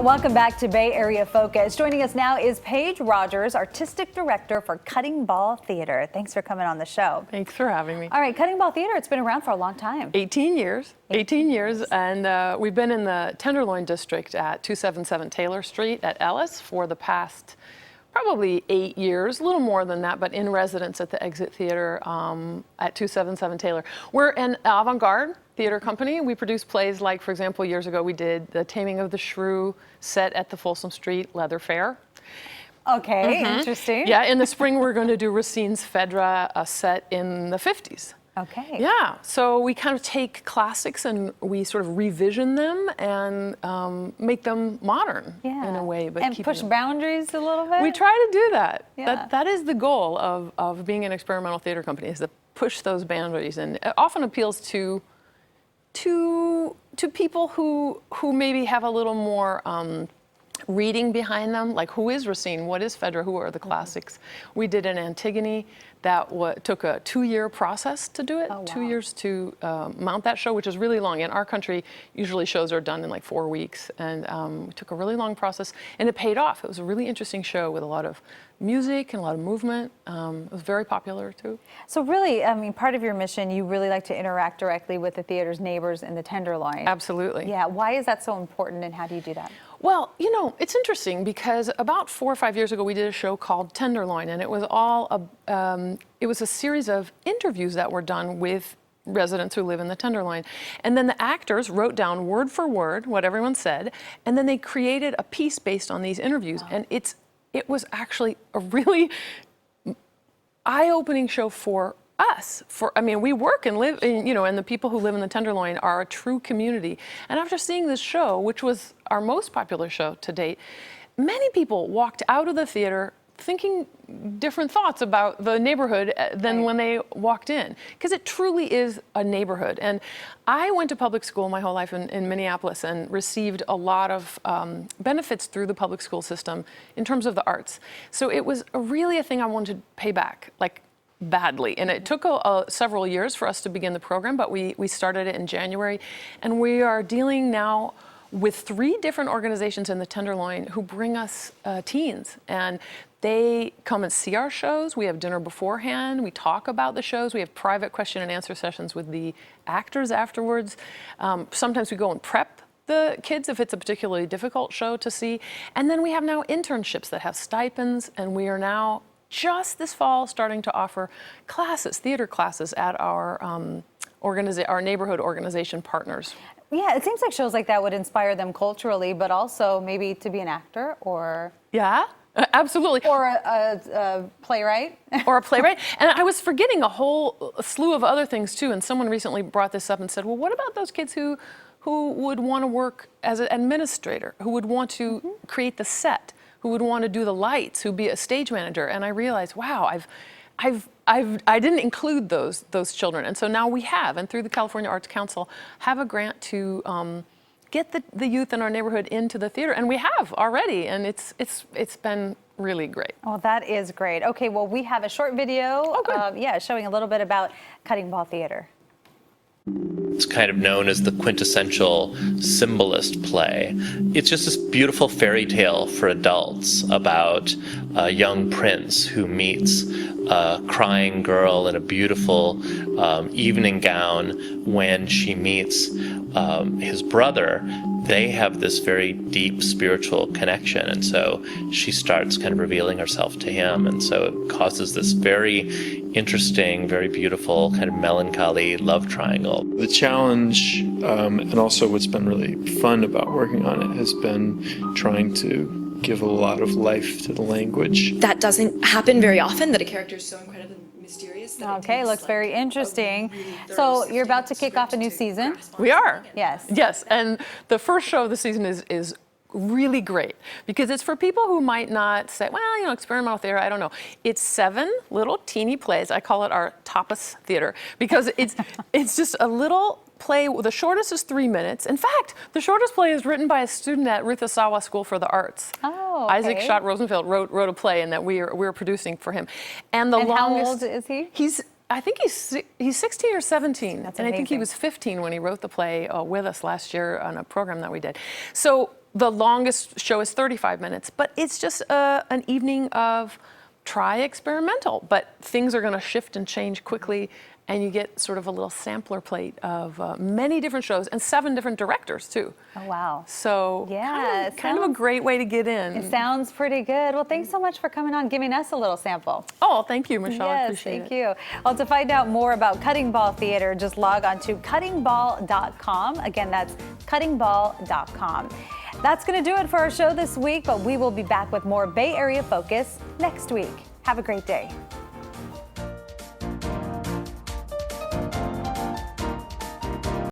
Welcome back to Bay Area Focus. Joining us now is Paige Rogers, Artistic Director for Cutting Ball Theater. Thanks for coming on the show. Thanks for having me. All right, Cutting Ball Theater, it's been around for a long time. 18 years. 18 years, and we've been in the Tenderloin District at 277 Taylor Street at Ellis for the past probably 8 years, a little more than that, but in residence at the Exit Theater at 277 Taylor. We're an avant-garde theater company. We produce plays like, for example, years ago we did The Taming of the Shrew set at the Folsom Street Leather Fair. Okay, interesting. Yeah, in the spring we're going to do Racine's Phèdre, a set in the 50s. Okay. Yeah, so we kind of take classics and we sort of revision them and make them modern in a way. But and push boundaries a little bit? We try to do that. Yeah. That is the goal of being an experimental theater company, is to push those boundaries. And it often appeals to people who maybe have a little more reading behind them, like who is Racine, what is Phèdre, who are the classics. We did an Antigone that took a 2-year process to do it, 2 years to mount that show, which is really long. In our country, usually shows are done in like 4 weeks, and we took a really long process, and it paid off. It was a really interesting show with a lot of music and a lot of movement. It was very popular too. So really, I mean, part of your mission, you really like to interact directly with the theater's neighbors in the Tenderloin. Absolutely. Yeah, why is that so important, and how do you do that? Well, you know, it's interesting because about 4 or 5 years ago, we did a show called Tenderloin, and it was it was a series of interviews that were done with residents who live in the Tenderloin. And then the actors wrote down word for word what everyone said, and then they created a piece based on these interviews. And it was actually a really eye-opening show for us. I mean, we work and live, and the people who live in the Tenderloin are a true community. And after seeing this show, which was our most popular show to date, many people walked out of the theater thinking different thoughts about the neighborhood than when they walked in, because it truly is a neighborhood. And I went to public school my whole life in Minneapolis and received a lot of benefits through the public school system in terms of the arts. So it was really a thing I wanted to pay back, like badly. And it took several years for us to begin the program, but we started it in January, and we are dealing now with 3 different organizations in the Tenderloin who bring us teens, and they come and see our shows. We have dinner beforehand. We talk about the shows. We have private question and answer sessions with the actors afterwards. Sometimes we go and prep the kids if it's a particularly difficult show to see. And then we have now internships that have stipends, and we are now just this fall starting to offer classes, theater classes at our our neighborhood organization partners. Yeah, it seems like shows like that would inspire them culturally, but also maybe to be an actor or... Yeah, absolutely. Or a playwright. Or a playwright. And I was forgetting a whole slew of other things too, and someone recently brought this up and said, well, what about those kids who would want to work as an administrator, who would want to create the set, who would want to do the lights, who'd be a stage manager? And I realized, wow, I didn't include those children, and so now we have, and through the California Arts Council, have a grant to get the youth in our neighborhood into the theater, and we have already, and it's been really great. Oh, that is great. Okay, well, we have a short video, showing a little bit about Cutting Ball Theater. It's kind of known as the quintessential symbolist play. It's just this beautiful fairy tale for adults about a young prince who meets a crying girl in a beautiful evening gown when she meets his brother. They have this very deep spiritual connection, and so she starts kind of revealing herself to him, and so it causes this very interesting, very beautiful kind of melancholy love triangle. The challenge, and also what's been really fun about working on it, has been trying to give a lot of life to the language. That doesn't happen very often, that a character is so incredibly mysterious. That Okay, looks very interesting. So you're about to kick off a new season? We are. Yes. Yes, and the first show of the season is really great because it's for people who might not say, well, experimental theater, I don't know. It's 7 little teeny plays. I call it our tapas theater because it's just a little play. The shortest is 3 minutes. In fact, the shortest play is written by a student at Ruth Asawa School for the Arts. Oh, okay. Isaac Schott Rosenfeld wrote a play, and that we're producing for him. And the longest, how old is he? I think he's 16 or 17. That's and amazing. I think he was 15 when he wrote the play with us last year on a program that we did. So The longest show is 35 minutes, but it's just an evening of try experimental, but things are going to shift and change quickly, and you get sort of a little sampler plate of many different shows and 7 different directors too. Oh, wow. So Yeah, kind of a great way to get in. It sounds pretty good. Well, thanks so much for coming on, giving us a little sample. Oh, thank you, Michelle. I Yes, appreciate thank it. you. Well, to find out more about Cutting Ball Theater, just log on to cuttingball.com. Again, that's cuttingball.com. That's going to do it for our show this week, but we will be back with more Bay Area Focus next week. Have a great day.